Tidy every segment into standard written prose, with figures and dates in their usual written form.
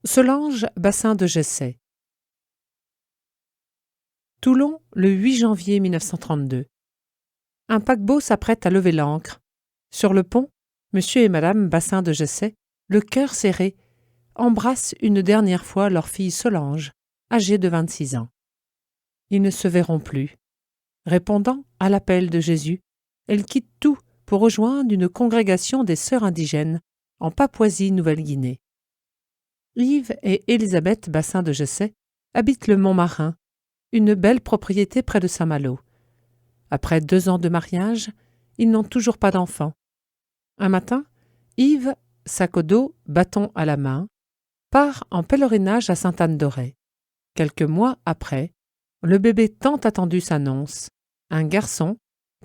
Solange Bassin de Jessé. Toulon, le 8 janvier 1932. Un paquebot s'apprête à lever l'ancre. Sur le pont, monsieur et madame Bassin de Jessé, le cœur serré, embrassent une dernière fois leur fille Solange, âgée de 26 ans. Ils ne se verront plus. Répondant à l'appel de Jésus, elle quitte tout pour rejoindre une congrégation des sœurs indigènes en Papouasie-Nouvelle-Guinée. Yves et Élisabeth Bassin de Jessé habitent le Montmarin, une belle propriété près de Saint-Malo. Après 2 ans de mariage, ils n'ont toujours pas d'enfant. Un matin, Yves, sac au dos, bâton à la main, part en pèlerinage à Sainte-Anne-d'Auray. Quelques mois après, le bébé tant attendu s'annonce, un garçon,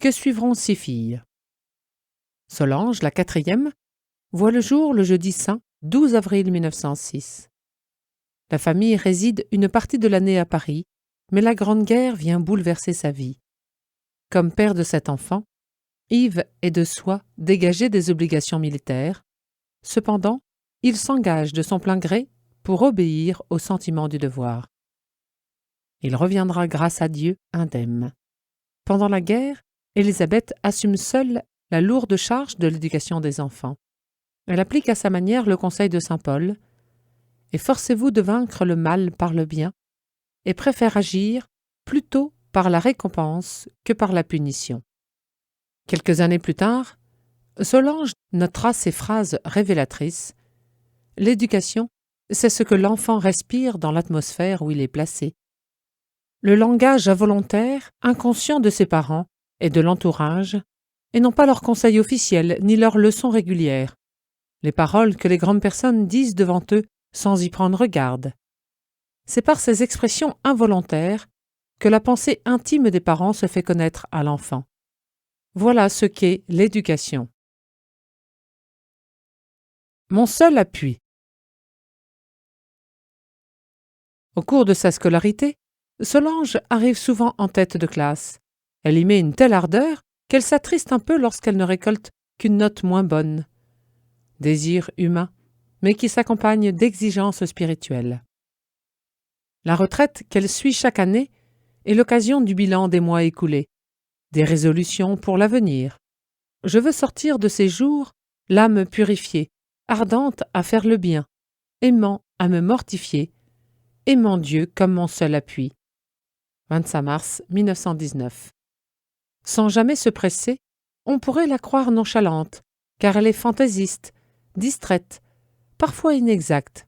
que suivront 6 filles. Solange, la 4e, voit le jour le jeudi saint 12 avril 1906. La famille réside une partie de l'année à Paris, mais la Grande Guerre vient bouleverser sa vie. Comme père de 7 enfants, Yves est de soi dégagé des obligations militaires. Cependant, il s'engage de son plein gré pour obéir au sentiment du devoir. Il reviendra grâce à Dieu indemne. Pendant la guerre, Élisabeth assume seule la lourde charge de l'éducation des enfants. Elle applique à sa manière le conseil de saint Paul. « Efforcez-vous de vaincre le mal par le bien, et préfère agir plutôt par la récompense que par la punition. » Quelques années plus tard, Solange notera ces phrases révélatrices. « L'éducation, c'est ce que l'enfant respire dans l'atmosphère où il est placé. Le langage involontaire, inconscient de ses parents et de l'entourage, et non pas leurs conseils officiels ni leurs leçons régulières. Les paroles que les grandes personnes disent devant eux sans y prendre garde. C'est par ces expressions involontaires que la pensée intime des parents se fait connaître à l'enfant. Voilà ce qu'est l'éducation. Mon seul appui. Au cours de sa scolarité, Solange arrive souvent en tête de classe. Elle y met une telle ardeur qu'elle s'attriste un peu lorsqu'elle ne récolte qu'une note moins bonne. Désir humain, mais qui s'accompagne d'exigences spirituelles. La retraite qu'elle suit chaque année est l'occasion du bilan des mois écoulés, des résolutions pour l'avenir. Je veux sortir de ces jours l'âme purifiée, ardente à faire le bien, aimant à me mortifier, aimant Dieu comme mon seul appui. 25 mars 1919. Sans jamais se presser, on pourrait la croire nonchalante, car elle est fantaisiste, distraite, parfois inexacte.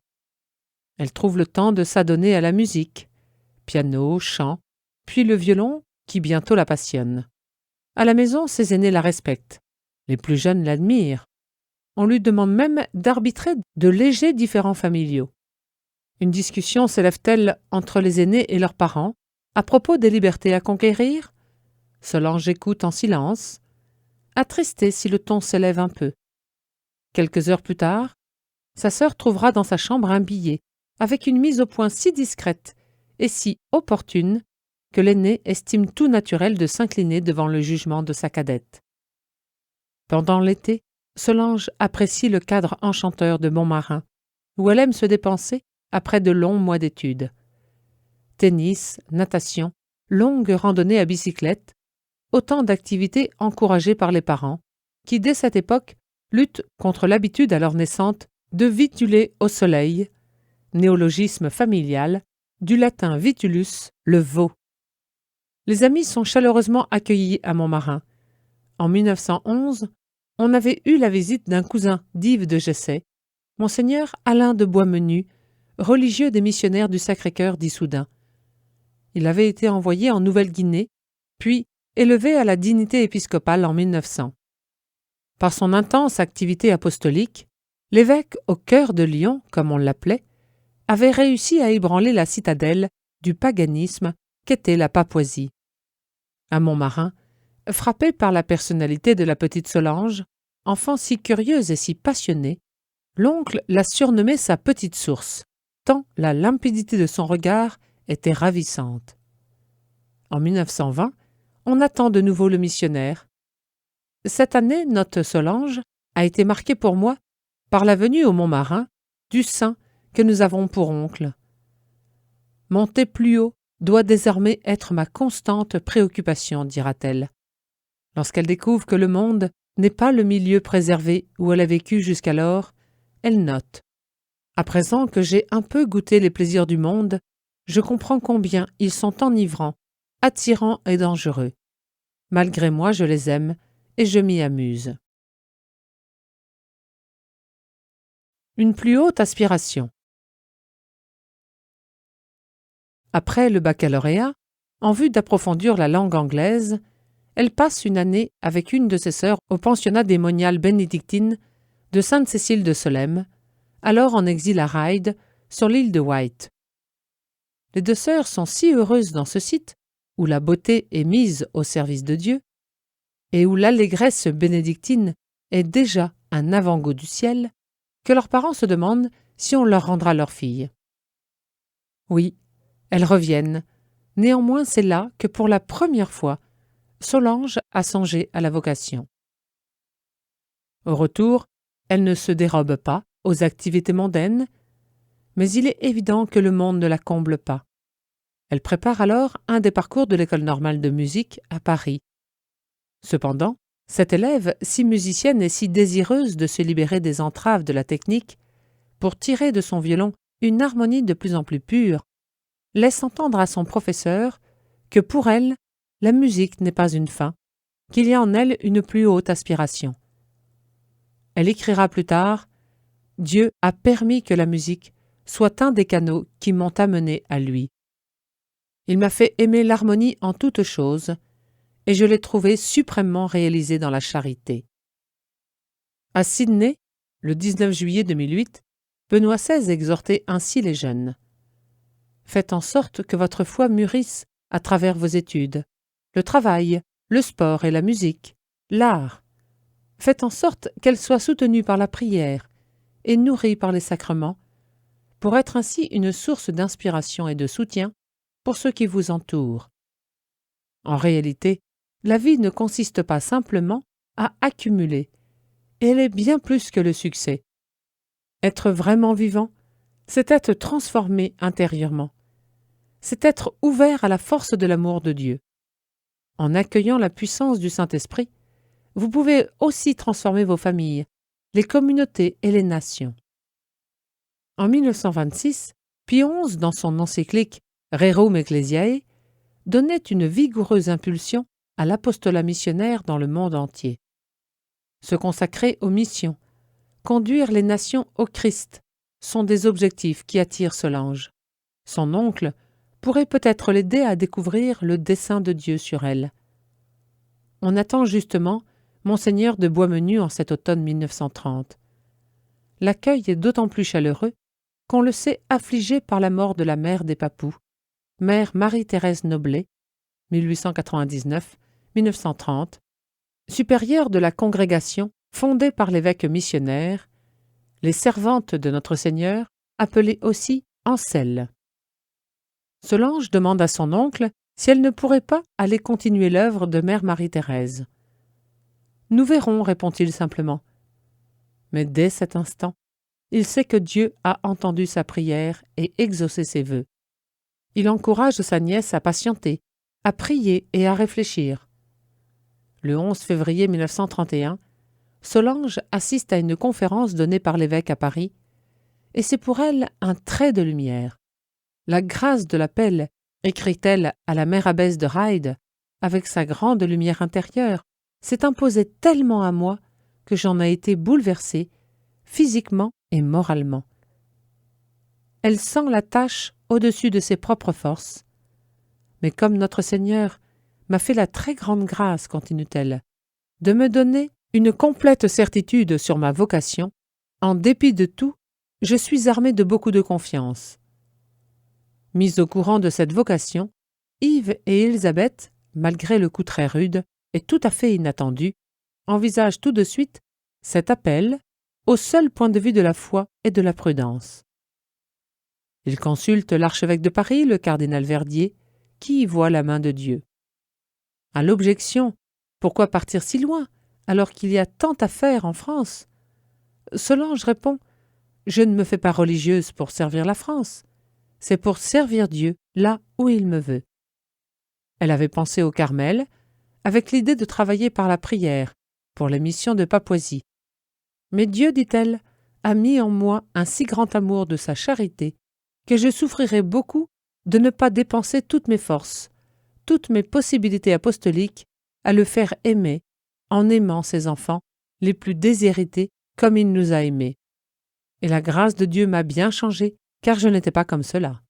Elle trouve le temps de s'adonner à la musique, piano, chant, puis le violon qui bientôt la passionne. À la maison, ses aînés la respectent. Les plus jeunes l'admirent. On lui demande même d'arbitrer de légers différends familiaux. Une discussion s'élève-t-elle entre les aînés et leurs parents à propos des libertés à conquérir? Solange écoute en silence, attristée si le ton s'élève un peu. Quelques heures plus tard, sa sœur trouvera dans sa chambre un billet avec une mise au point si discrète et si opportune que l'aînée estime tout naturel de s'incliner devant le jugement de sa cadette. Pendant l'été, Solange apprécie le cadre enchanteur de Montmarin, où elle aime se dépenser après de longs mois d'études. Tennis, natation, longues randonnées à bicyclette, autant d'activités encouragées par les parents, qui dès cette époque luttent contre l'habitude alors naissante de vituler au soleil, néologisme familial, du latin vitulus, le veau. Les amis sont chaleureusement accueillis à Montmarin. En 1911, on avait eu la visite d'un cousin d'Yves de Jessé, monseigneur Alain de Boismenu, religieux des missionnaires du Sacré-Cœur d'Issoudun. Il avait été envoyé en Nouvelle-Guinée, puis élevé à la dignité épiscopale en 1900. Par son intense activité apostolique, l'évêque au cœur de Lyon, comme on l'appelait, avait réussi à ébranler la citadelle du paganisme qu'était la Papouasie. À Montmarin, frappé par la personnalité de la petite Solange, enfant si curieuse et si passionnée, l'oncle l'a surnommée sa petite source, tant la limpidité de son regard était ravissante. En 1920, on attend de nouveau le missionnaire. Cette année, note Solange, a été marquée pour moi par la venue au Montmarin du saint que nous avons pour oncle. Monter plus haut doit désormais être ma constante préoccupation, dira-t-elle. Lorsqu'elle découvre que le monde n'est pas le milieu préservé où elle a vécu jusqu'alors, elle note. À présent que j'ai un peu goûté les plaisirs du monde, je comprends combien ils sont enivrants, attirants et dangereux. Malgré moi, je les aime et je m'y amuse. Une plus haute aspiration. Après le baccalauréat, en vue d'approfondir la langue anglaise, elle passe une année avec une de ses sœurs au pensionnat des moniales bénédictines de Sainte-Cécile de Solesmes, alors en exil à Ryde, sur l'île de Wight. Les deux sœurs sont si heureuses dans ce site, où la beauté est mise au service de Dieu, et où l'allégresse bénédictine est déjà un avant-goût du ciel, que leurs parents se demandent si on leur rendra leur fille. Oui, elles reviennent. Néanmoins, c'est là que pour la première fois, Solange a songé à la vocation. Au retour, elle ne se dérobe pas aux activités mondaines, mais il est évident que le monde ne la comble pas. Elle prépare alors un des parcours de l'École normale de musique à Paris. Cependant, cette élève, si musicienne et si désireuse de se libérer des entraves de la technique, pour tirer de son violon une harmonie de plus en plus pure, laisse entendre à son professeur que pour elle, la musique n'est pas une fin, qu'il y a en elle une plus haute aspiration. Elle écrira plus tard « Dieu a permis que la musique soit un des canaux qui m'ont amené à lui. Il m'a fait aimer l'harmonie en toutes choses, et je l'ai trouvée suprêmement réalisée dans la charité. » À Sydney, le 19 juillet 2008, Benoît XVI exhortait ainsi les jeunes. « Faites en sorte que votre foi mûrisse à travers vos études, le travail, le sport et la musique, l'art. Faites en sorte qu'elle soit soutenue par la prière et nourrie par les sacrements, pour être ainsi une source d'inspiration et de soutien pour ceux qui vous entourent. En réalité, la vie ne consiste pas simplement à accumuler, elle est bien plus que le succès. Être vraiment vivant, c'est être transformé intérieurement. C'est être ouvert à la force de l'amour de Dieu. En accueillant la puissance du Saint-Esprit, vous pouvez aussi transformer vos familles, les communautés et les nations. En 1926, Pie XI, dans son encyclique Rerum Ecclesiae, donnait une vigoureuse impulsion à l'apostolat missionnaire dans le monde entier. Se consacrer aux missions, conduire les nations au Christ, sont des objectifs qui attirent Solange. Son oncle pourrait peut-être l'aider à découvrir le dessein de Dieu sur elle. On attend justement Monseigneur de Boismenu en cet automne 1930. L'accueil est d'autant plus chaleureux qu'on le sait affligé par la mort de la mère des Papous, mère Marie-Thérèse Noblet, 1899-1930, supérieure de la congrégation fondée par l'évêque missionnaire, les servantes de Notre Seigneur, appelées aussi Ancelles. Solange demande à son oncle si elle ne pourrait pas aller continuer l'œuvre de mère Marie-Thérèse. « Nous verrons, répond-il simplement. Mais dès cet instant, il sait que Dieu a entendu sa prière et exaucé ses vœux. Il encourage sa nièce à patienter, à prier et à réfléchir. Le 11 février 1931, Solange assiste à une conférence donnée par l'évêque à Paris, et c'est pour elle un trait de lumière. La grâce de l'appel, écrit-elle à la mère abbesse de Ryde, avec sa grande lumière intérieure, s'est imposée tellement à moi que j'en ai été bouleversée, physiquement et moralement. Elle sent la tâche au-dessus de ses propres forces. Mais comme notre Seigneur m'a fait la très grande grâce, continue-t-elle, de me donner une complète certitude sur ma vocation, en dépit de tout, je suis armée de beaucoup de confiance. Mise au courant de cette vocation, Yves et Élisabeth, malgré le coup très rude et tout à fait inattendu, envisagent tout de suite cet appel au seul point de vue de la foi et de la prudence. Ils consultent l'archevêque de Paris, le cardinal Verdier, qui y voit la main de Dieu. À l'objection « Pourquoi partir si loin, alors qu'il y a tant à faire en France ?» Solange répond je ne me fais pas religieuse pour servir la France, c'est pour servir Dieu là où il me veut. Elle avait pensé au Carmel, avec l'idée de travailler par la prière pour les missions de Papouasie. Mais Dieu, dit-elle, a mis en moi un si grand amour de sa charité que je souffrirais beaucoup de ne pas dépenser toutes mes forces, toutes mes possibilités apostoliques à le faire aimer en aimant ses enfants les plus déshérités comme il nous a aimés. Et la grâce de Dieu m'a bien changé, car je n'étais pas comme cela.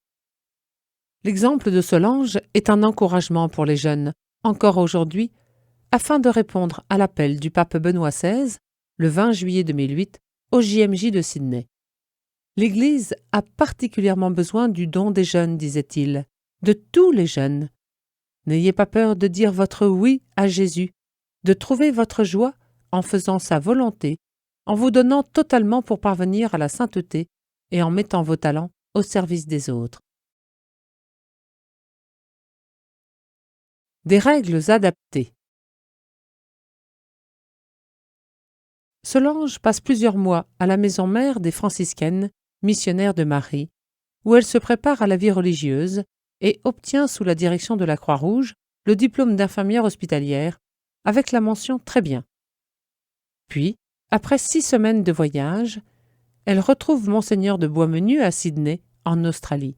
L'exemple de Solange est un encouragement pour les jeunes, encore aujourd'hui, afin de répondre à l'appel du pape Benoît XVI, le 20 juillet 2008, au JMJ de Sydney. L'Église a particulièrement besoin du don des jeunes, disait-il, de tous les jeunes. N'ayez pas peur de dire votre oui à Jésus, de trouver votre joie en faisant sa volonté, en vous donnant totalement pour parvenir à la sainteté et en mettant vos talents au service des autres. Des règles adaptées. Solange passe plusieurs mois à la maison mère des franciscaines, missionnaires de Marie, où elle se prépare à la vie religieuse et obtient sous la direction de la Croix-Rouge le diplôme d'infirmière hospitalière, avec la mention « très bien ». Puis, après 6 semaines de voyage, elle retrouve Monseigneur de Boismenu à Sydney, en Australie.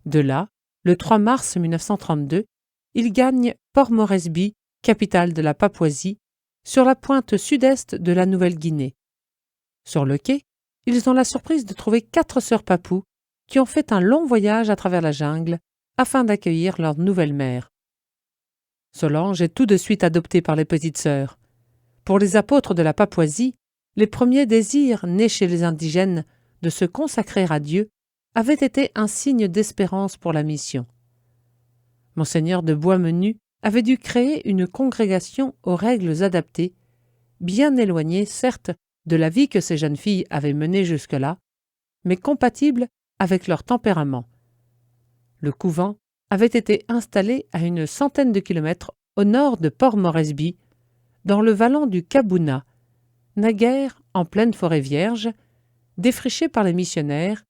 De là, le 3 mars 1932, il gagne Port Moresby, capitale de la Papouasie, sur la pointe sud-est de la Nouvelle-Guinée. Sur le quai, ils ont la surprise de trouver 4 sœurs papous qui ont fait un long voyage à travers la jungle afin d'accueillir leur nouvelle mère. Solange est tout de suite adoptée par les petites sœurs. Pour les apôtres de la Papouasie, les premiers désirs nés chez les indigènes de se consacrer à Dieu avaient été un signe d'espérance pour la mission. Monseigneur de Boismenu avait dû créer une congrégation aux règles adaptées, bien éloignée, certes, de la vie que ces jeunes filles avaient menée jusque-là, mais compatible avec leur tempérament. Le couvent avait été installé à une centaine de kilomètres au nord de Port Moresby, dans le vallon du Kabouna, naguère en pleine forêt vierge, défriché par les missionnaires,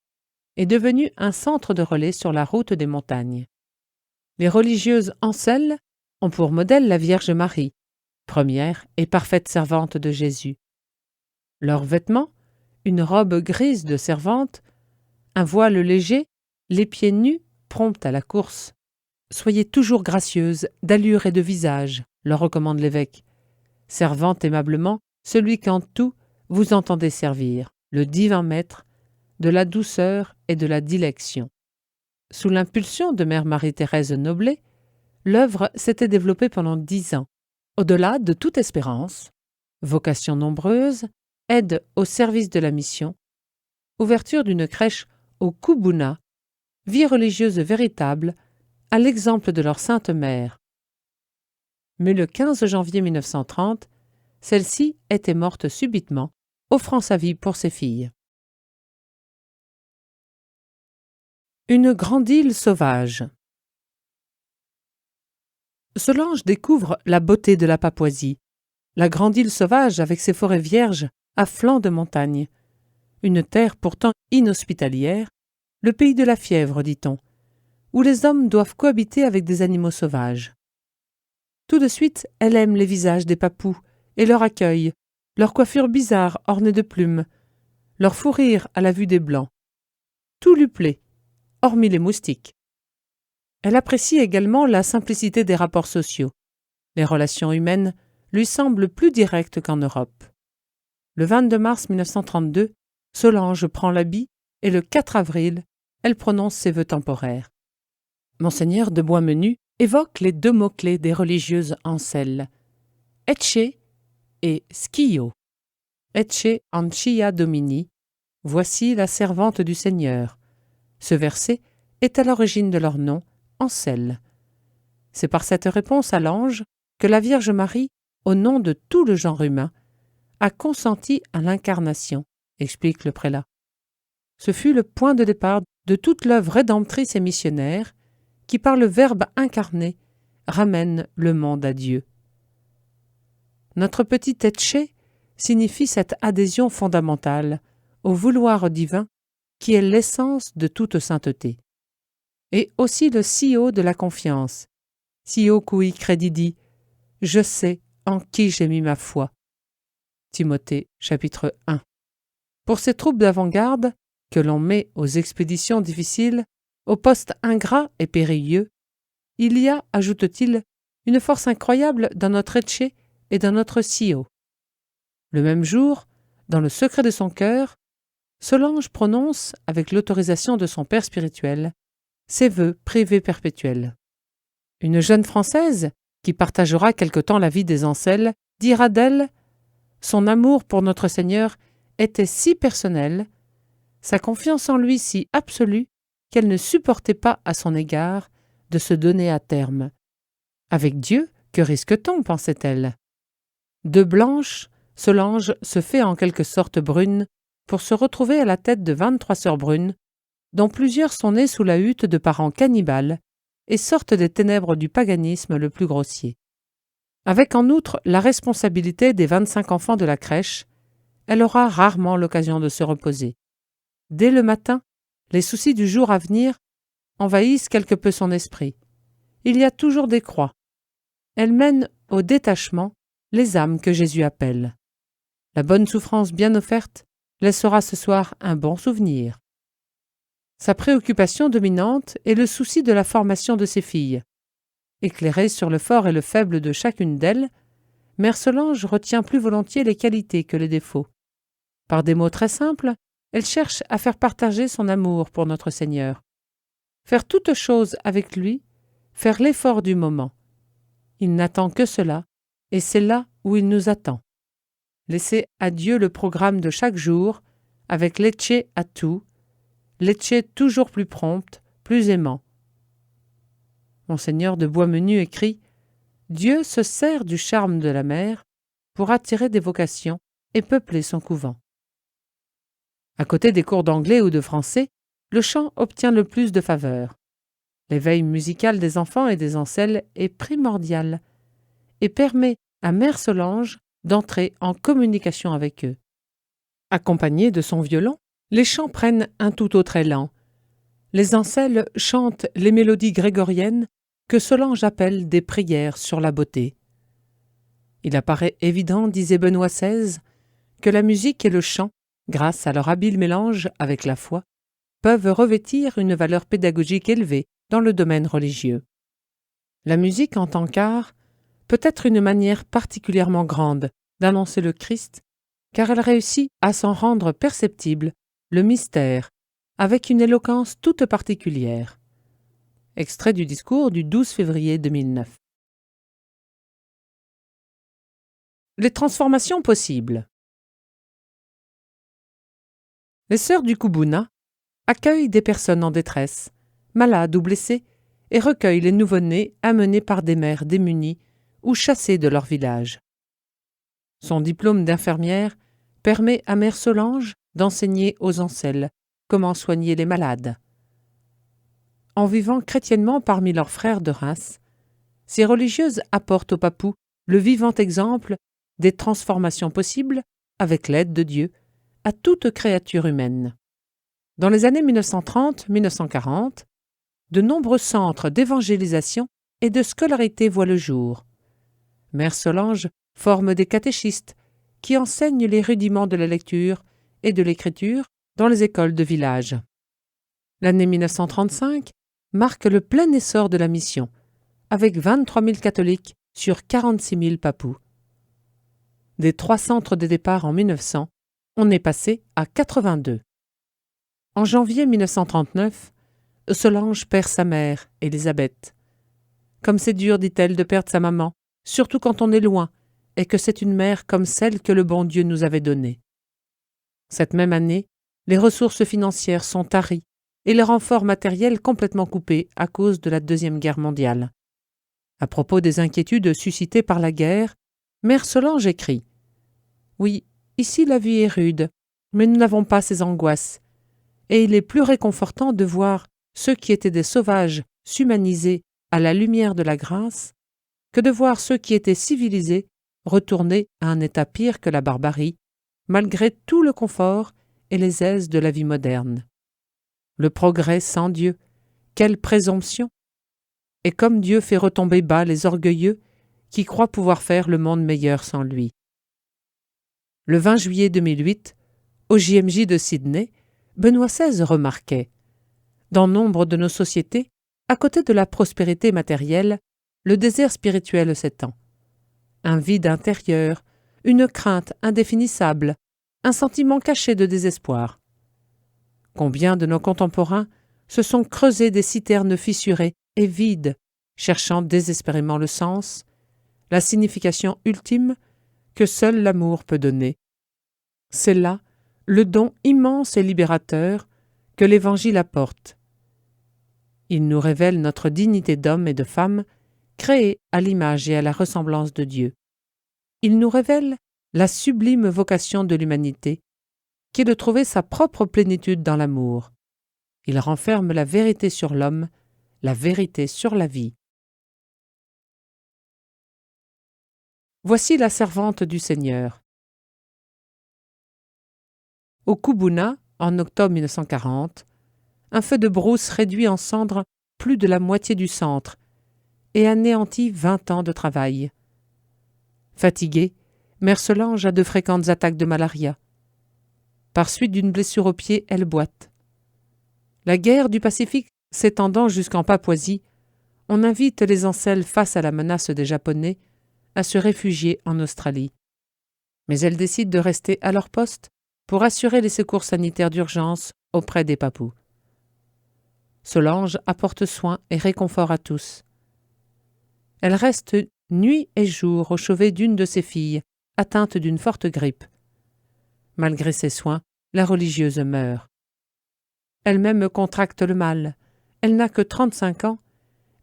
est devenu un centre de relais sur la route des montagnes. Les religieuses Ancelles ont pour modèle la Vierge Marie, première et parfaite servante de Jésus. Leurs vêtements, une robe grise de servante, un voile léger, les pieds nus, promptes à la course. Soyez toujours gracieuses, d'allure et de visage, leur recommande l'évêque, servant aimablement celui qu'en tout vous entendez servir, le divin maître, de la douceur et de la dilection. Sous l'impulsion de mère Marie-Thérèse Noblet, l'œuvre s'était développée pendant 10 ans, au-delà de toute espérance, vocations nombreuses, aide au service de la mission, ouverture d'une crèche au Kubuna, vie religieuse véritable, à l'exemple de leur sainte mère. Mais le 15 janvier 1930, celle-ci était morte subitement, offrant sa vie pour ses filles. Une grande île sauvage. Solange découvre la beauté de la Papouasie, la grande île sauvage avec ses forêts vierges à flanc de montagne, une terre pourtant inhospitalière, le pays de la fièvre, dit-on, où les hommes doivent cohabiter avec des animaux sauvages. Tout de suite, elle aime les visages des Papous et leur accueil, leur coiffure bizarre ornée de plumes, leur fou rire à la vue des Blancs. Tout lui plaît, hormis les moustiques. Elle apprécie également la simplicité des rapports sociaux. Les relations humaines lui semblent plus directes qu'en Europe. Le 22 mars 1932, Solange prend l'habit et le 4 avril, elle prononce ses vœux temporaires. Monseigneur de Boismenu évoque les 2 mots-clés des religieuses Ancelles, Ecce et Schio. Ecce ancia Domini, voici la servante du Seigneur. Ce verset est à l'origine de leur nom, Ancelles. C'est par cette réponse à l'ange que la Vierge Marie, au nom de tout le genre humain, a consenti à l'incarnation, explique le prélat. Ce fut le point de départ de toute l'œuvre rédemptrice et missionnaire qui, par le Verbe incarné, ramène le monde à Dieu. Notre petit Ecce signifie cette adhésion fondamentale au vouloir divin qui est l'essence de toute sainteté. Et aussi le CEO de la confiance, CEO cui credidi, je sais en qui j'ai mis ma foi. Timothée, chapitre 1. Pour ces troupes d'avant-garde, que l'on met aux expéditions difficiles, aux postes ingrats et périlleux, il y a, ajoute-t-il, une force incroyable dans notre Etché et dans notre CEO. Le même jour, dans le secret de son cœur, Solange prononce, avec l'autorisation de son père spirituel, ses vœux privés perpétuels. Une jeune Française, qui partagera quelque temps la vie des Ancelles, dira d'elle « Son amour pour notre Seigneur était si personnel, sa confiance en lui si absolue, qu'elle ne supportait pas à son égard de se donner à terme. Avec Dieu, que risque-t-on, pensait-elle. De blanche, Solange se fait en quelque sorte brune pour se retrouver à la tête de 23 sœurs brunes, dont plusieurs sont nées sous la hutte de parents cannibales et sortent des ténèbres du paganisme le plus grossier. Avec en outre la responsabilité des 25 enfants de la crèche, elle aura rarement l'occasion de se reposer. Dès le matin, les soucis du jour à venir envahissent quelque peu son esprit. Il y a toujours des croix. Elle mène au détachement les âmes que Jésus appelle. La bonne souffrance bien offerte laissera ce soir un bon souvenir. Sa préoccupation dominante est le souci de la formation de ses filles. Éclairée sur le fort et le faible de chacune d'elles, Mère Solange retient plus volontiers les qualités que les défauts. Par des mots très simples, elle cherche à faire partager son amour pour notre Seigneur. Faire toute chose avec lui, faire l'effort du moment. Il n'attend que cela, et c'est là où il nous attend. Laisser à Dieu le programme de chaque jour, avec l'Etché à tout, l'Etché toujours plus prompte, plus aimant. Monseigneur de Boismenu écrit « Dieu se sert du charme de la mer pour attirer des vocations et peupler son couvent. » À côté des cours d'anglais ou de français, le chant obtient le plus de faveur. L'éveil musical des enfants et des ancelles est primordial et permet à Mère Solange d'entrer en communication avec eux. Accompagnée de son violon, les chants prennent un tout autre élan. Les ancelles chantent les mélodies grégoriennes que Solange appelle des prières sur la beauté. Il apparaît évident, disait Benoît XVI, que la musique et le chant, grâce à leur habile mélange avec la foi, peuvent revêtir une valeur pédagogique élevée dans le domaine religieux. La musique en tant qu'art peut être une manière particulièrement grande d'annoncer le Christ, car elle réussit à s'en rendre perceptible le mystère, avec une éloquence toute particulière. Extrait du discours du 12 février 2009. Les transformations possibles. Les sœurs du Kubuna accueillent des personnes en détresse, malades ou blessées, et recueillent les nouveau-nés amenés par des mères démunies ou chassées de leur village. Son diplôme d'infirmière permet à Mère Solange d'enseigner aux ancelles comment soigner les malades. En vivant chrétiennement parmi leurs frères de race, ces religieuses apportent aux papous le vivant exemple des transformations possibles, avec l'aide de Dieu, à toute créature humaine. Dans les années 1930-1940, de nombreux centres d'évangélisation et de scolarité voient le jour. Mère Solange forme des catéchistes qui enseignent les rudiments de la lecture et de l'écriture dans les écoles de village. L'année 1935 marque le plein essor de la mission, avec 23 000 catholiques sur 46 000 papous. Des 3 centres de départ en 1900, on est passé à 82. En janvier 1939, Solange perd sa mère, Élisabeth. Comme c'est dur, dit-elle, de perdre sa maman, surtout quand on est loin, et que c'est une mère comme celle que le bon Dieu nous avait donnée. Cette même année, les ressources financières sont taries et les renforts matériels complètement coupés à cause de la Deuxième Guerre mondiale. À propos des inquiétudes suscitées par la guerre, Mère Solange écrit « Oui, ici la vie est rude, mais nous n'avons pas ces angoisses, et il est plus réconfortant de voir ceux qui étaient des sauvages s'humaniser à la lumière de la grâce que de voir ceux qui étaient civilisés retourner à un état pire que la barbarie, malgré tout le confort et les aises de la vie moderne. Le progrès sans Dieu, quelle présomption! Et comme Dieu fait retomber bas les orgueilleux qui croient pouvoir faire le monde meilleur sans lui. Le 20 juillet 2008, au JMJ de Sydney, Benoît XVI remarquait « Dans nombre de nos sociétés, à côté de la prospérité matérielle, le désert spirituel s'étend. Un vide intérieur, une crainte indéfinissable, un sentiment caché de désespoir. Combien de nos contemporains se sont creusés des citernes fissurées et vides, cherchant désespérément le sens, la signification ultime que seul l'amour peut donner. C'est là le don immense et libérateur que l'Évangile apporte. Il nous révèle notre dignité d'homme et de femme, créés à l'image et à la ressemblance de Dieu. Il nous révèle la sublime vocation de l'humanité, qui est de trouver sa propre plénitude dans l'amour. Il renferme la vérité sur l'homme, la vérité sur la vie. Voici la servante du Seigneur. Au Kubuna, en octobre 1940, un feu de brousse réduit en cendres plus de la moitié du centre et anéantit 20 ans de travail. Fatiguée, Mère Solange a de fréquentes attaques de malaria. Par suite d'une blessure au pied, elle boite. La guerre du Pacifique s'étendant jusqu'en Papouasie, on invite les ancelles face à la menace des Japonais à se réfugier en Australie. Mais elles décident de rester à leur poste pour assurer les secours sanitaires d'urgence auprès des Papous. Solange apporte soin et réconfort à tous. Elle reste nuit et jour au chevet d'une de ses filles, atteinte d'une forte grippe. Malgré ses soins, la religieuse meurt. Elle-même contracte le mal. Elle n'a que 35 ans,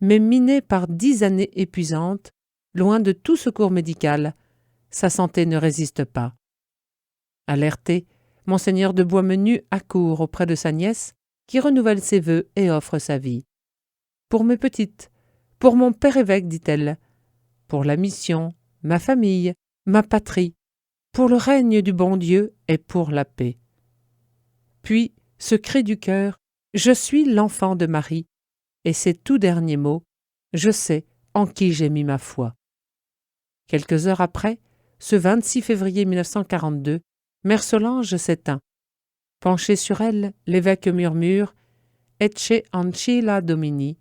mais minée par 10 années épuisantes, loin de tout secours médical, sa santé ne résiste pas. Alerté, Monseigneur de Boismenu accourt auprès de sa nièce, qui renouvelle ses vœux et offre sa vie. « Pour mes petites, pour mon père évêque, dit-elle, pour la mission, ma famille, ma patrie, pour le règne du bon Dieu et pour la paix. » Puis, ce cri du cœur, « Je suis l'enfant de Marie » et ces tout derniers mots, « Je sais en qui j'ai mis ma foi. » Quelques heures après, ce 26 février 1942, Mère Solange s'éteint. Penché sur elle, l'évêque murmure « Ecce ancilla Domini ».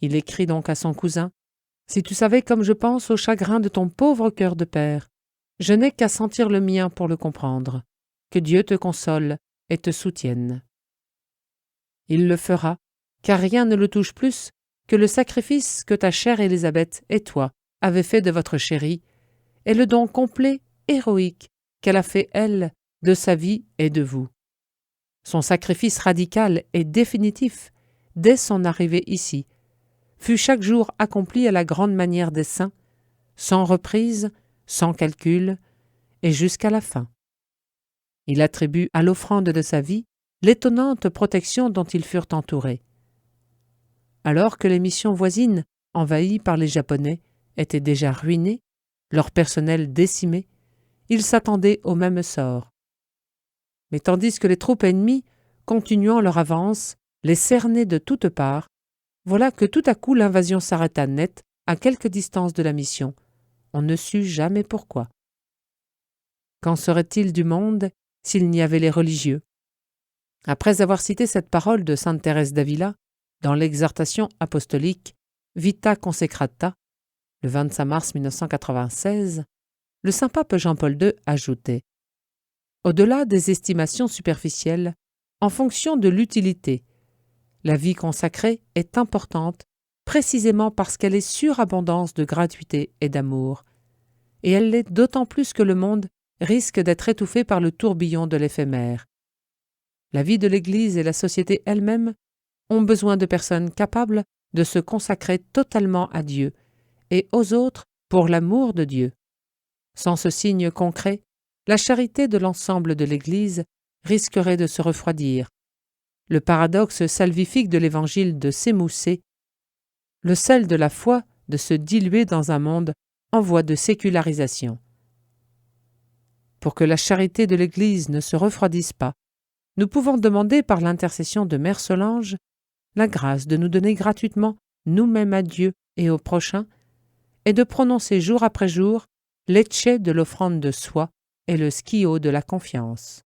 Il écrit donc à son cousin « Si tu savais comme je pense au chagrin de ton pauvre cœur de père, je n'ai qu'à sentir le mien pour le comprendre. Que Dieu te console et te soutienne. » Il le fera, car rien ne le touche plus que le sacrifice que ta chère Élisabeth et toi avez fait de votre chérie, et le don complet, héroïque, qu'elle a fait, elle, de sa vie et de vous. Son sacrifice radical et définitif, dès son arrivée ici, fut chaque jour accompli à la grande manière des saints, sans reprise, sans calcul, et jusqu'à la fin. Il attribue à l'offrande de sa vie l'étonnante protection dont ils furent entourés. Alors que les missions voisines, envahies par les Japonais, étaient déjà ruinées, leur personnel décimé, ils s'attendaient au même sort. Mais tandis que les troupes ennemies, continuant leur avance, les cernaient de toutes parts, voilà que tout à coup l'invasion s'arrêta net, à quelque distance de la mission. On ne sut jamais pourquoi. Qu'en serait-il du monde s'il n'y avait les religieux? Après avoir cité cette parole de sainte Thérèse d'Avila, dans l'exhortation apostolique Vita Consecrata, le 25 mars 1996, le saint pape Jean-Paul II ajoutait « Au-delà des estimations superficielles, en fonction de l'utilité, la vie consacrée est importante précisément parce qu'elle est surabondance de gratuité et d'amour, et elle l'est d'autant plus que le monde risque d'être étouffé par le tourbillon de l'éphémère. La vie de l'Église et la société elle-même ont besoin de personnes capables de se consacrer totalement à Dieu et aux autres pour l'amour de Dieu. Sans ce signe concret, la charité de l'ensemble de l'Église risquerait de se refroidir. Le paradoxe salvifique de l'Évangile de s'émousser, le sel de la foi de se diluer dans un monde en voie de sécularisation. Pour que la charité de l'Église ne se refroidisse pas nous pouvons demander par l'intercession de Mère Solange la grâce de nous donner gratuitement nous-mêmes à Dieu et au prochain, et de prononcer jour après jour l'Ecce de l'offrande de soi et le Schio de la confiance.